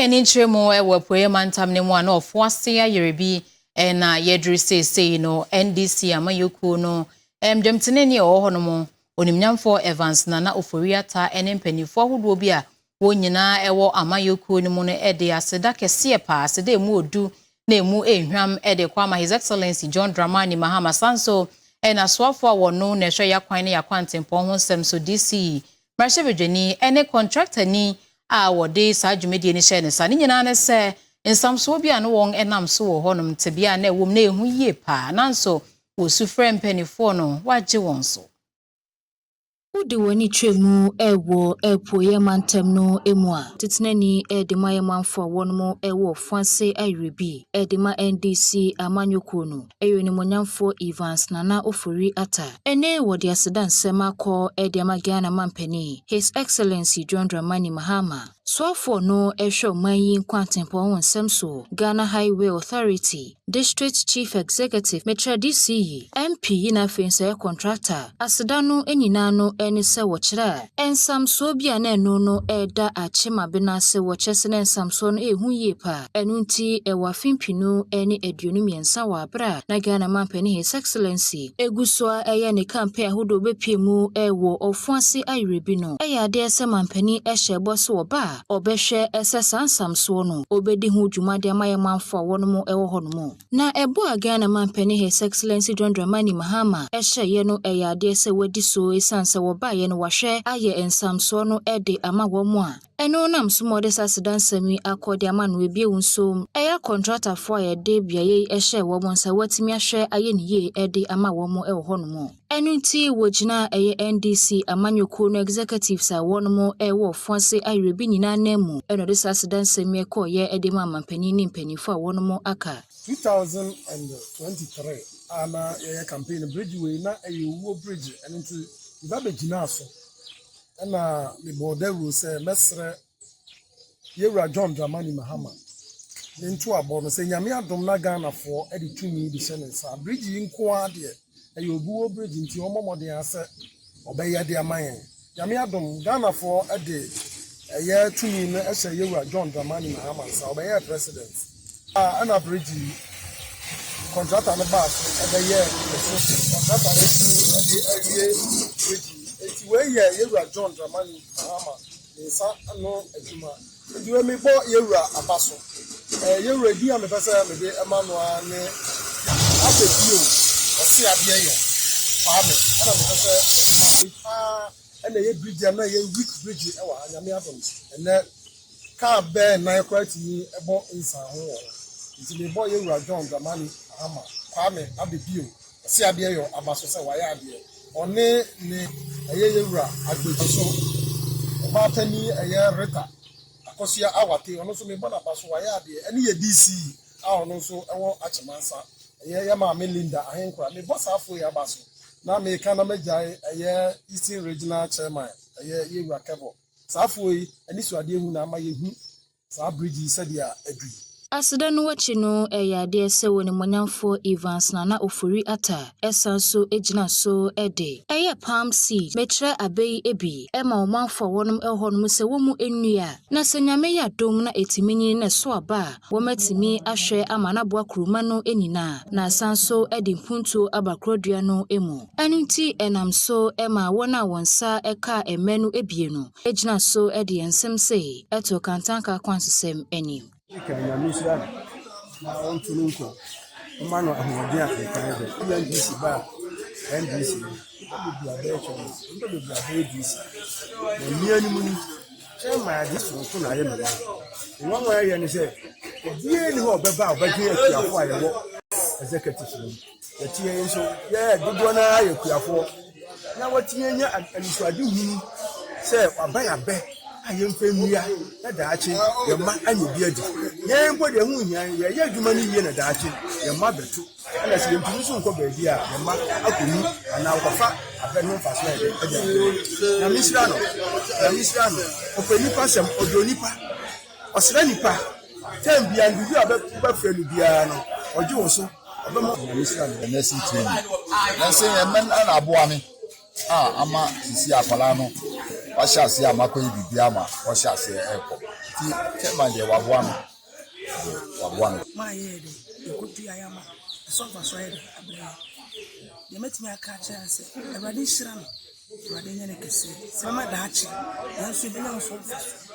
yeni nchiremu ewe Apoyema ntam ne mu ana ofo ase ayerebi na yedri say no NDC amayoko no demtene ne ho no mo onimnyamfo Evans na oforiata ene mpanifo ahodo bi a wonyina ewo amayoko no mu no ede aseda kese pa aseda emu odu na emu ehwam ede kwama His Excellency John Dramani Mahama Sanso na soafo a wono na hwe yakwan ne yakwantempo ho nsem so DC marshebedwani ene contractor ni a wode sa dwumedie ni hye ne sa ne nyina ne se nsamso bi an won enam so wo honom tebia na ewom na ehu yie pa nanso wo sufrɛ mpanifo no wagye won so Udi wani twemu ewo Apoyema ntam no emu a tetenani edema yemanfo wonmo ewo fanse ayrebi edema NDC amanyoko no eyoni monyamfo Evans na ofori ata ene wodi aseda nsem akọ edema Ghana mampani His Excellency John Dramani Mahama Swafo no ehwe manyin kwantempo ho nsem so Ghana Highway Authority District Chief Executive Metra DC MP na fense contractor aseda no enyina no eni se wokyere ensam so bia na eno no eda Akyem Abenase wokyese na ensam so no ehu yie pa enu nti ewa fimpinu eni aduonu miensa wa abra na Ghana mampani His Excellency egusua eye ne campaign ahodo bepiemu ewo ofuase ayrebi no eya de ese mampani ehye boso oba obehwe ese sansamso no obedi hu dwumade amayemanfo wonmo ewo honomo na ebo a Ghana mampani His Excellency John Dramani Mahama ehye ye no eya de ese wadi so esanse woba ye no wahwe aye ensamso no ede ama womo a eno nam sumode sasidansami akode ama no ebie wunsom eya contractor for ye de biaye ehye wo monsa watimi ahwe aye ne ye ede ama womo ewo honomo enu nti wogina eye NDC amanyoko no executives a wonmo ewo fonse ayrebi nyina nemu eno de sasidansami ekoye ede ma mampani ni mpanifo a wonmo aka 2023 ana ye campaign bridge we na ewo bridge enu nti ibabe gina so na the border will say mesre yewra John Dramani Mahama into abo no say nyame adom na Ghana for e de tumi di senensa bridge nko ade e yobuwo bridge nti omomode ase obeye de amayen nyame adom Ghana for e de ye tumi no e say yewra John Dramani Mahama sa obeye president ana bridge contractor na bass e be ye contractor e bridge where yewra John Dramani Mahama nsa no adwuma ediwe me bo yewra abaso yewra di am pesa me de emmanuel ne abedie osi ade yo faame ana me pesa ana ye bridge na ye weak bridge e wa anyame adom ene ka be na kwati ni ebo nsa ho nti me bo yewra John Dramani Mahama faame abedie osi ade yo abaso se wa ya ade one ni ayeyewura agbejoso obatani Lawretta akosia awate ono so me bona baso waya ade ene ye DC a ono so ewo achemansa ye ma Melinda ahenkura me bossa afo ya baso na me kana megyae Eastern Regional Chairman yewura Kebo safo yi ani so ade hu na ama ye hu sa bridge sadia adui aseda no wachi no eya de ese woni monyamfo Evans na ofori ata esanso ejina so ede eye palm seed metre abei ebi ema omanfo wonom ehonum se womu enua na senyame ya dom na etimini na so aba womatimi ahwe amana boa kuruma no enina na asanso ede mpunto abakrodua no emu anunti enam so ema wona wonsa eka emenu ebie no ejina so ede ensem sei eto kantanka kwansesem enim Kenya Misra na ontununko mano ahodia nkaebe NDC ba NDC bia becho ndo bia NDC ni animu chema dis nko na ye mera won wa ye ni se die ni ho beba obadwe akuafo ayewo executive ni tie nso ye dodo na ayekuafo na watie nya aniswade hu se wabaya be ayemfemia na daachi yema anyebi adi yembo de hu nya ye adwuma ni ye na daachi yema betu na se yemtu so nko baabi a yema akoni ana ukafa abenu faso ede na misra no openi pasem odonipa osira nipa tembia ndudu abeba frenu bia no oje wo so obema na misra no nesi tini na se yemen ana aboami ama sisi akwala no washase amako ibibia ma washase eko chairman de wabuano. My head, you could do Ayama, a song was ready. You met me a catcher and said, a radish ram, Radinian, Sama Dachi, and Sibina was